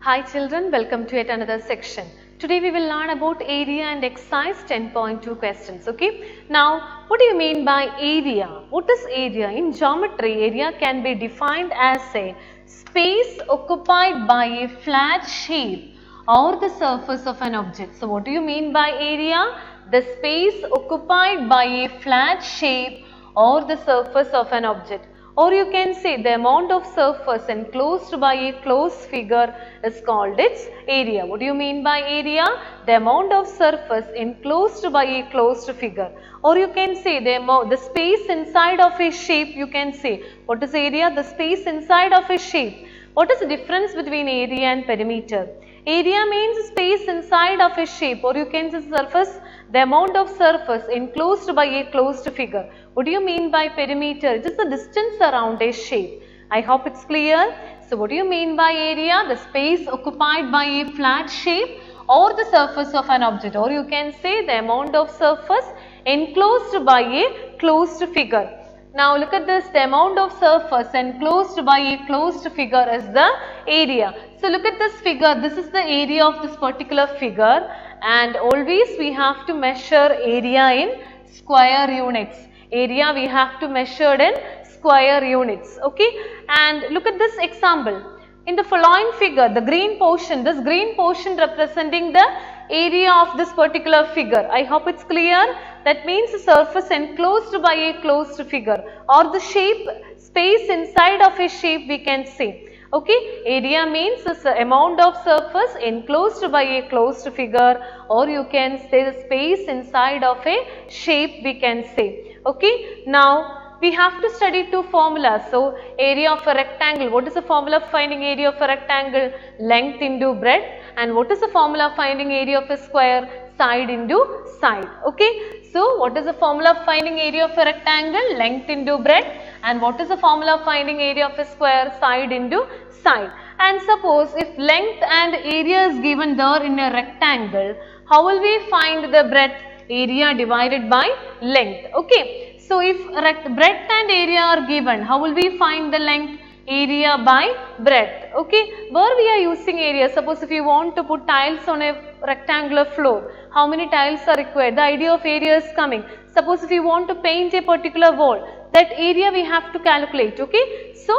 Hi children, welcome to yet another section. Today we will learn about area and exercise 10.2 questions. Okay. Now, what do you mean by area? What is area? In geometry, area can be defined as a space occupied by a flat shape or the surface of an object. So, what do you mean by area? The space occupied by a flat shape or the surface of an object. Or you can say the amount of surface enclosed by a closed figure is called its area. What do you mean by area? The amount of surface enclosed by a closed figure. Or you can say the space inside of a shape. You can say what is area? The space inside of a shape. What is the difference between area and perimeter? Area means space inside of a shape, or you can say surface, the amount of surface enclosed by a closed figure. What do you mean by perimeter? It is the distance around a shape. I hope it's clear. So, what do you mean by area? The space occupied by a flat shape or the surface of an object, or you can say the amount of surface enclosed by a closed figure. Now look at this, the amount of surface enclosed by a closed figure is the area. So look at this figure, this is the area of this particular figure, and always we have to measure area in square units. Area we have to measure in square units, okay. And look at this example. In the following figure, the green portion, this green portion representing the area of this particular figure. I hope it's clear. That means the surface enclosed by a closed figure or the shape, space inside of a shape we can say. Okay, area means the amount of surface enclosed by a closed figure, or you can say the space inside of a shape we can say. Okay, now we have to study two formulas. So, area of a rectangle, what is the formula of finding area of a rectangle? Length into breadth. And what is the formula of finding area of a square? Side into side. Okay. So, what is the formula of finding area of a rectangle? Length into breadth. And what is the formula of finding area of a square? Side into side. And suppose if length and area is given there in a rectangle, how will we find the breadth? Area divided by length. Okay. So, if breadth and area are given, how will we find the length? Area by breadth. Okay. Where we are using area, suppose if you want to put tiles on a rectangular floor, how many tiles are required? The idea of area is coming. Suppose if you want to paint a particular wall, that area we have to calculate. Okay. So,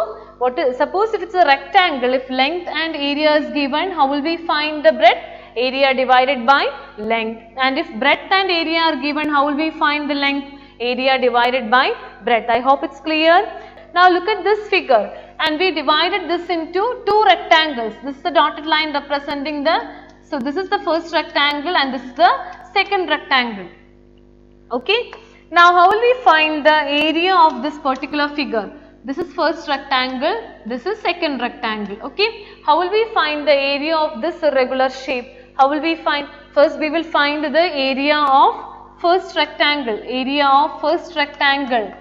suppose if it's a rectangle, if length and area is given, how will we find the breadth? Area divided by length. And if breadth and area are given, how will we find the length? Area divided by breadth. I hope it's clear. Now look at this figure, and we divided this into two rectangles. This is the dotted line representing so this is the first rectangle and this is the second rectangle. Okay. Now how will we find the area of this particular figure? This is first rectangle, this is second rectangle. Okay. How will we find the area of this irregular shape? How will we find? First we will find the area of first rectangle, area of first rectangle,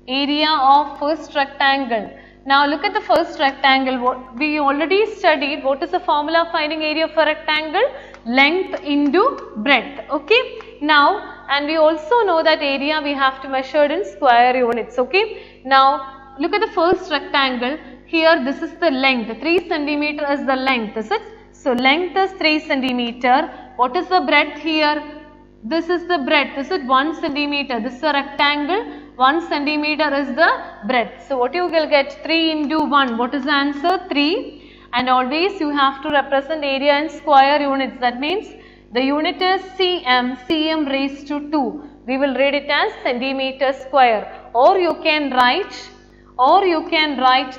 area of first rectangle. Now look at the first rectangle. What we already studied, what is the formula of finding area of a rectangle? Length into breadth. Okay. Now, and we also know that area we have to measure in square units. Okay. Now look at the first rectangle. Here this is the length, 3 centimeter is the length, is it? So length is 3 centimeter. What is the breadth here? This is the breadth, is it 1 centimeter? This is a rectangle, 1 centimeter is the breadth. So what you will get? 3 into 1, what is the answer? 3. And always you have to represent area in square units. That means the unit is cm, cm raised to 2. We will read it as centimeter square, or you can write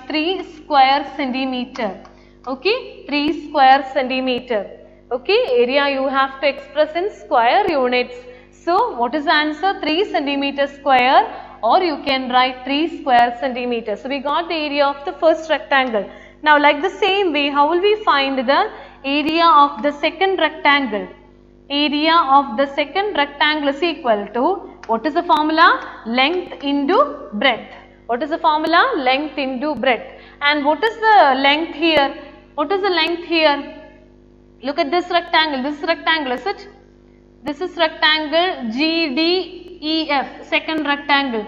3 square centimeter. Okay, 3 square centimeter. Okay, area you have to express in square units. So, what is the answer? 3 centimeter square, or you can write 3 square centimeter. So, we got the area of the first rectangle. Now, like the same way, how will we find the area of the second rectangle? Area of the second rectangle is equal to, what is the formula? Length into breadth. What is the formula? Length into breadth. And what is the length here? What is the length here? Look at this rectangle, is it? This is rectangle GDEF, second rectangle.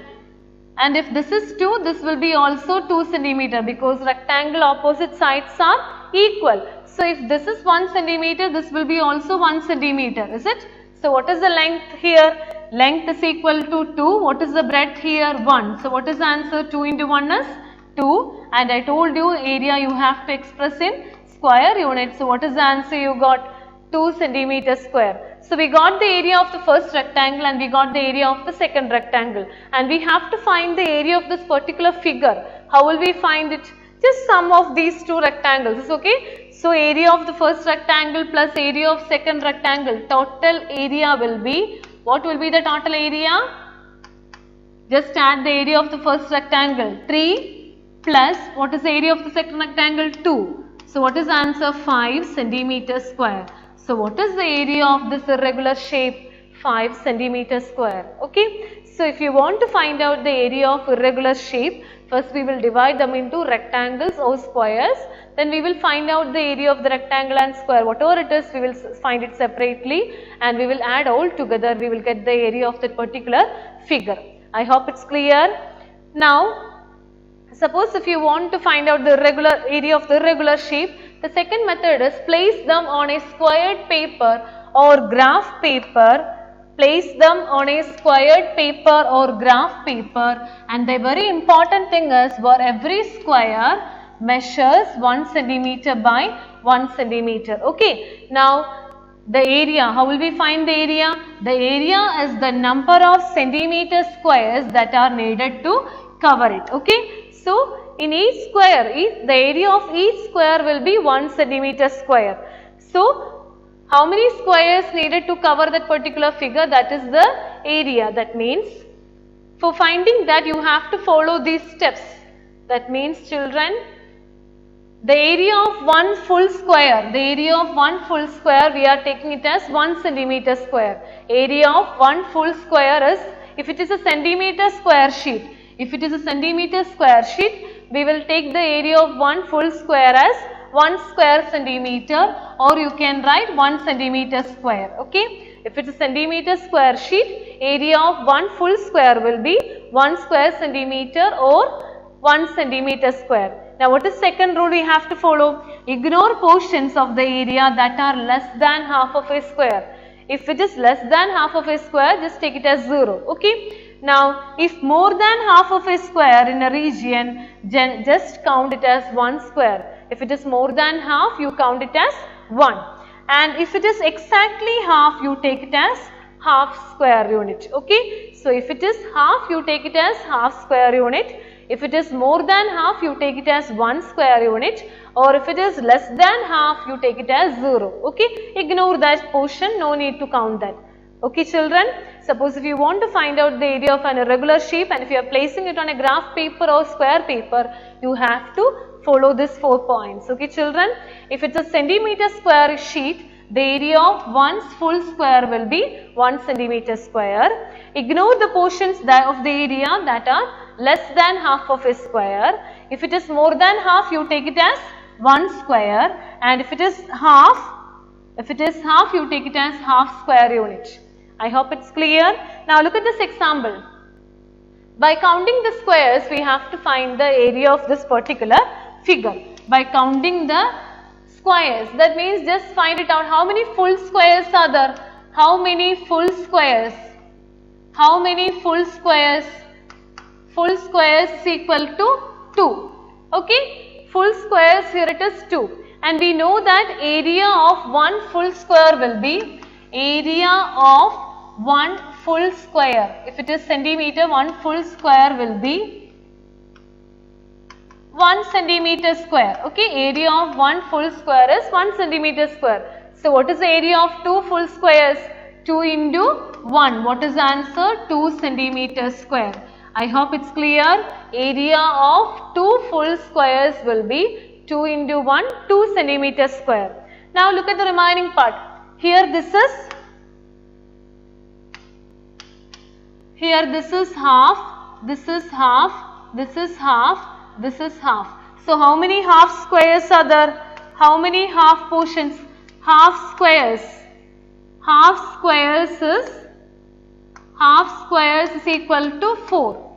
And if this is 2, this will be also 2 centimeter because rectangle opposite sides are equal. So if this is 1 centimeter, this will be also 1 centimeter, is it? So what is the length here? Length is equal to 2. What is the breadth here? 1. So what is the answer? 2 into 1 is 2. And I told you area you have to express in square units. So what is the answer you got? 2 centimeter square. So we got the area of the first rectangle and we got the area of the second rectangle. And we have to find the area of this particular figure. How will we find it? Just sum of these two rectangles, okay? So area of the first rectangle plus area of second rectangle, total area will be, what will be the total area? Just add the area of the first rectangle, 3 plus what is the area of the second rectangle? 2. So what is the answer? 5 centimeter square. So what is the area of this irregular shape? 5 centimeter square, okay? So if you want to find out the area of irregular shape, first we will divide them into rectangles or squares. Then we will find out the area of the rectangle and square. Whatever it is, we will find it separately and we will add all together. We will get the area of that particular figure. I hope it's clear. Now, suppose if you want to find out the irregular area of the irregular shape, the second method is place them on a squared paper or graph paper. Place them on a squared paper or graph paper, and the very important thing is for every square measures 1 centimeter by 1 centimeter. Okay. Now the area, how will we find the area? The area is the number of centimeter squares that are needed to cover it. Okay. So in each square, the area of each square will be 1 centimeter square. So how many squares needed to cover that particular figure? That is the area. That means for finding that you have to follow these steps. That means children, the area of one full square, we are taking it as 1 centimeter square. Area of one full square is, if it is a centimeter square sheet, we will take the area of one full square as 1 square centimeter, or you can write 1 centimeter square, okay. If it is a centimeter square sheet, area of one full square will be 1 square centimeter or 1 centimeter square. Now what is second rule we have to follow? Ignore portions of the area that are less than half of a square. If it is less than half of a square, just take it as 0, okay. Now if more than half of a square in a region, just count it as 1 square. If it is more than half, you count it as 1. And if it is exactly half, you take it as half square unit. Okay. So if it is half, you take it as half square unit. If it is more than half, you take it as 1 square unit. Or if it is less than half, you take it as 0. Okay. Ignore that portion, no need to count that. Okay children, suppose if you want to find out the area of an irregular shape and if you are placing it on a graph paper or square paper, you have to follow these 4 points. Okay children, if it's a centimeter square sheet, the area of one full square will be 1 centimeter square. Ignore the portions of the area that are less than half of a square. If it is more than half, you take it as 1 square, and if it is half, you take it as half square unit. I hope it's clear. Now look at this example. By counting the squares, we have to find the area of this particular figure. By counting the squares, that means just find it out. How many full squares are there? How many full squares? How many full squares? Full squares is equal to 2. Okay, full squares here it is 2. And we know that area of one full square will be area of one full square. If it is centimeter, one full square will be 1 centimeter square. Okay, area of one full square is 1 centimeter square. So what is the area of two full squares? 2 into 1. What is the answer? 2 centimeter square. I hope it's clear. Area of two full squares will be 2 into 1, 2 centimeter square. Now look at the remaining part. Here this is half, this is half, this is half, this is half. So how many half squares are there? How many half portions? Half squares. Half squares is equal to 4.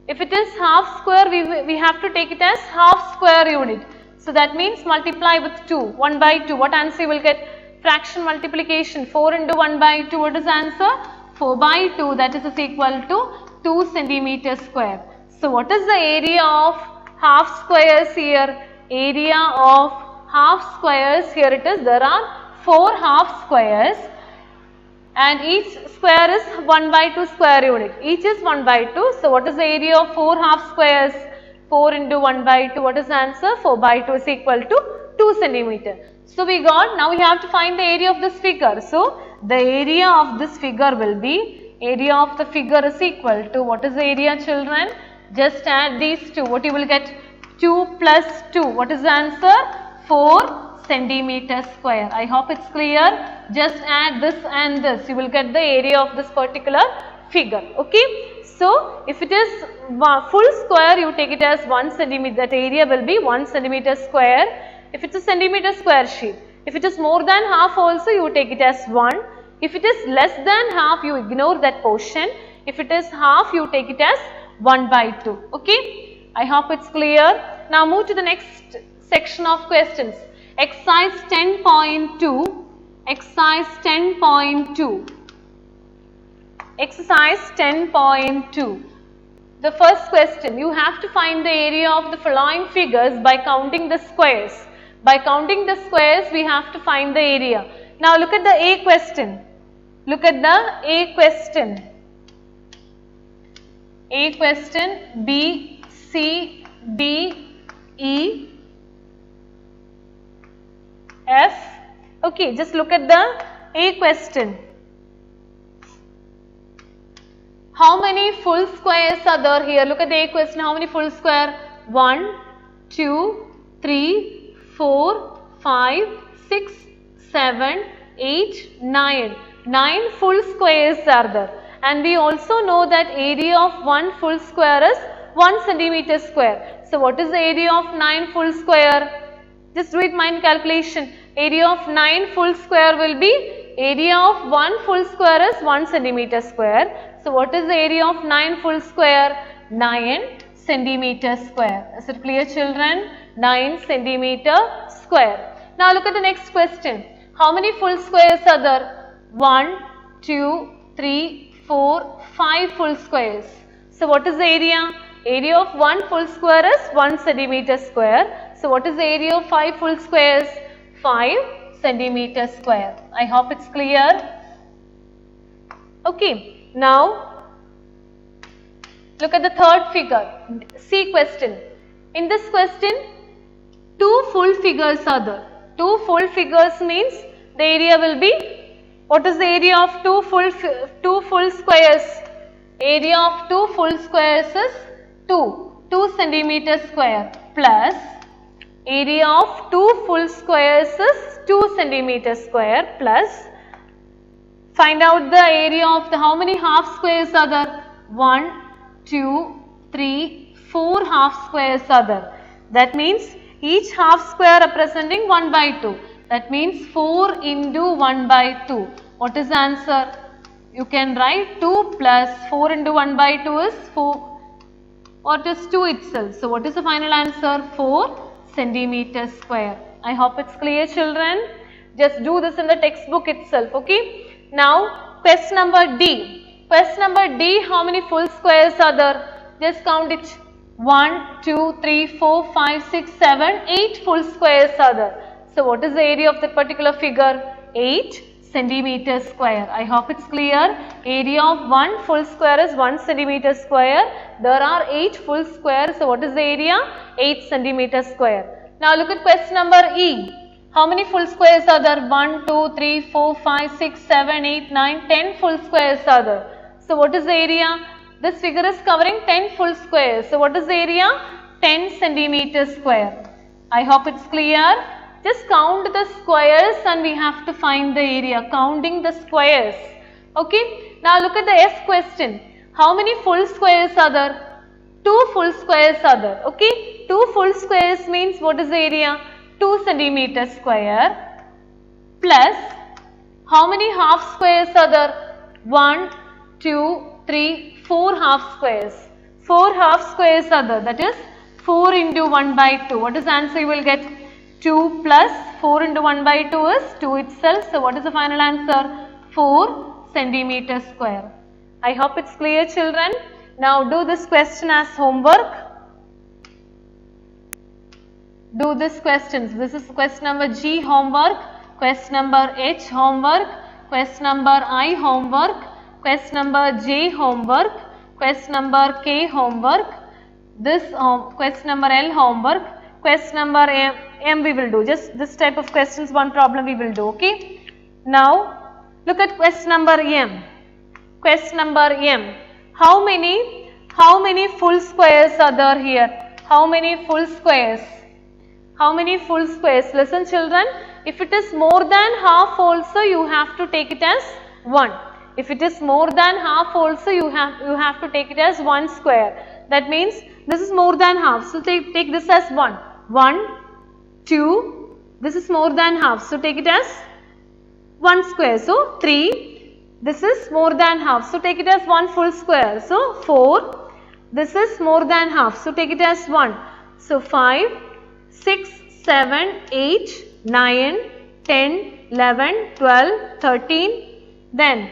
If it is half square, we have to take it as half square unit. So that means multiply with 2, 1 by 2. What answer you will get? Fraction multiplication, 4 into 1 by 2. What is answer? 4 by 2, that is equal to 2 centimeter square. So what is the area of half squares here? Area of half squares, here it is, there are 4 half squares and each square is 1 by 2 square unit. Each is 1 by 2. So what is the area of 4 half squares? 4 into 1 by 2. What is the answer? 4 by 2 is equal to 2 centimeter. So we got, now we have to find the area of this figure. So the area of this figure will be, area of the figure is equal to, what is the area, children? Just add these two. What you will get? 2 plus 2. What is the answer? 4 centimeter square. I hope it's clear. Just add this and this. You will get the area of this particular figure. Okay. So if it is full square, you take it as 1 centimeter. That area will be 1 centimeter square. If it's a centimeter square sheet. If it is more than half also, you take it as 1. If it is less than half, you ignore that portion. If it is half, you take it as 1 by 2. Okay. I hope it's clear. Now move to the next section of questions. Exercise 10.2. Exercise 10.2. Exercise 10.2. The first question, you have to find the area of the following figures by counting the squares. By counting the squares, we have to find the area. Now look at the A question. Look at the A question. A question, B, C, D, E, F. Okay, just look at the A question. How many full squares are there here? Look at the A question. How many full square? 1, 2, 3, 4, 5, 6, 7, 8, 9. 9 full squares are there. And we also know that area of 1 full square is 1 centimeter square. So what is the area of 9 full square? Just do it mind calculation. Area of 9 full square will be, area of 1 full square is 1 centimeter square. So what is the area of 9 full square? 9 centimeter square. Is it clear, children? 9 centimeter square. Now look at the next question. How many full squares are there? 1, 2, 3, 4, 5 full squares. So what is the area? Area of 1 full square is 1 centimeter square. So what is the area of 5 full squares? 5 centimeter square. I hope it's clear. Okay. Now look at the third figure. C question. In this question, 2 full figures are there. 2 full figures means the area will be, what is the area of 2 full squares? Area of 2 full squares is 2 centimeter square plus area of 2 full squares is 2 centimeter square plus, find out the area of the, how many half squares are there? 1, 2, 3, 4 half squares are there. That means each half square representing 1 by 2. That means 4 into 1 by 2. What is the answer? You can write 2 plus 4 into 1 by 2 is 4. What is 2 itself? So what is the final answer? 4 centimeter square. I hope it's clear, children. Just do this in the textbook itself. Okay. Now question number D. Question number D, how many full squares are there? Just count it. 1, 2, 3, 4, 5, 6, 7, 8 full squares are there. So what is the area of that particular figure? 8 centimeter square. I hope it's clear. Area of 1 full square is 1 centimeter square. There are 8 full squares. So what is the area? 8 centimeter square. Now look at question number E. How many full squares are there? 1, 2, 3, 4, 5, 6, 7, 8, 9, 10 full squares are there. So what is the area? This figure is covering 10 full squares. So what is the area? 10 centimeter square. I hope it's clear. Just count the squares and we have to find the area. Counting the squares. Okay. Now look at the F question. How many full squares are there? 2 full squares are there. Okay. 2 full squares means what is the area? 2 centimeter square plus how many half squares are there? 1, 2, 3, 4 half squares. 4 half squares are there. That is 4 into 1 by 2. What is the answer you will get? 2 plus 4 into 1 by 2 is 2 itself. So what is the final answer? 4 centimeter square. I hope it's clear, children. Now do this question as homework. Do this questions. This is question number G homework, question number H homework, question number I homework, question number J homework, question number K homework, this question number L homework, question number M we will do. Just this type of questions, one problem we will do, okay. Now look at question number M. Question number M. How many full squares are there here? How many full squares? How many full squares? Listen, children, if it is more than half also, you have to take it as 1. If it is more than half also, you have to take it as 1 square. That means this is more than half. So take this as 1. 1, 2, this is more than half. So take it as 1 square. So 3, this is more than half. So take it as 1 full square. So 4, this is more than half. So take it as 1. So 5, 6, 7, 8, 9, 10, 11, 12, 13, then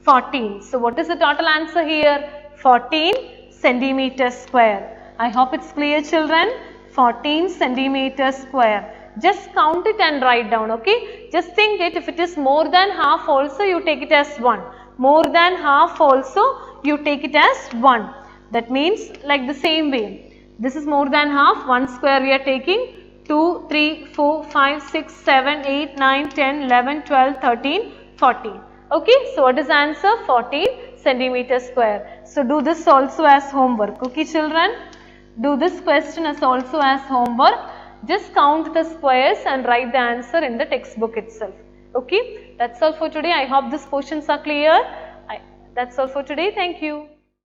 14. So what is the total answer here? 14 centimeter square. I hope it's clear, children. 14 centimeter square. Just count it and write down, okay. Just think it, if it is more than half also, you take it as 1. More than half also, you take it as 1. That means like the same way. This is more than half, 1 square we are taking. 2, 3, 4, 5, 6, 7, 8, 9, 10, 11, 12, 13, 14. Okay, so what is the answer? 14 centimeter square. So do this also as homework. Okay, children? Do this question as also as homework. Just count the squares and write the answer in the textbook itself. Okay, that's all for today. I hope these questions are clear. That's all for today. Thank you.